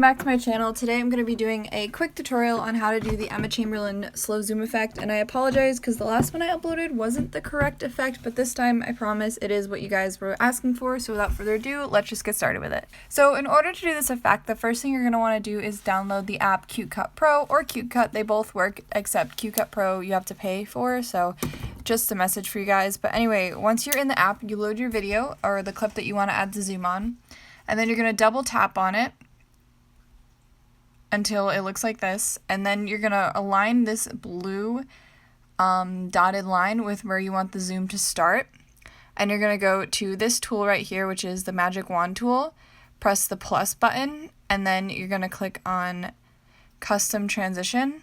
back to my channel. Today I'm going to be doing a quick tutorial on how to do the Emma Chamberlain slow zoom effect, and I apologize because the last one I uploaded wasn't the correct effect, but this time I promise it is what you guys were asking for. So without further ado, let's just get started with it. So in order to do this effect, the first thing you're going to want to do is download the app CuteCut Pro or CuteCut. They both work, except CuteCut Pro you have to pay for, so just a message for you guys. But anyway, once you're in the app, you load your video or the clip that you want to add to zoom on, and then you're going to double tap on it until it looks like this, and then you're gonna align this blue dotted line with where you want the zoom to start, and you're gonna go to this tool right here, which is the magic wand tool, press the plus button, and then you're gonna click on custom transition,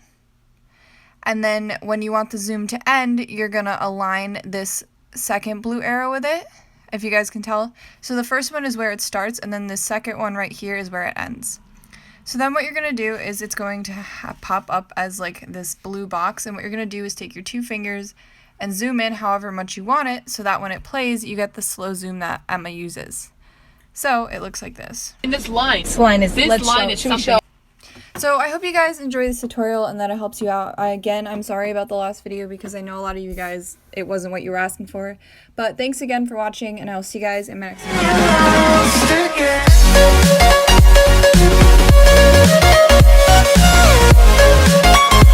and then when you want the zoom to end, you're gonna align this second blue arrow with it, if you guys can tell. So the first one is where it starts, and then the second one right here is where it ends. So then what you're going to do is it's going to pop up as like this blue box, and what you're going to do is take your two fingers and zoom in however much you want it, so that when it plays you get the slow zoom that Emma uses. So it looks like this. And this line is something. So I hope you guys enjoy this tutorial and that it helps you out. I'm sorry about the last video because I know a lot of you guys, it wasn't what you were asking for. But thanks again for watching, and I'll see you guys in my next video.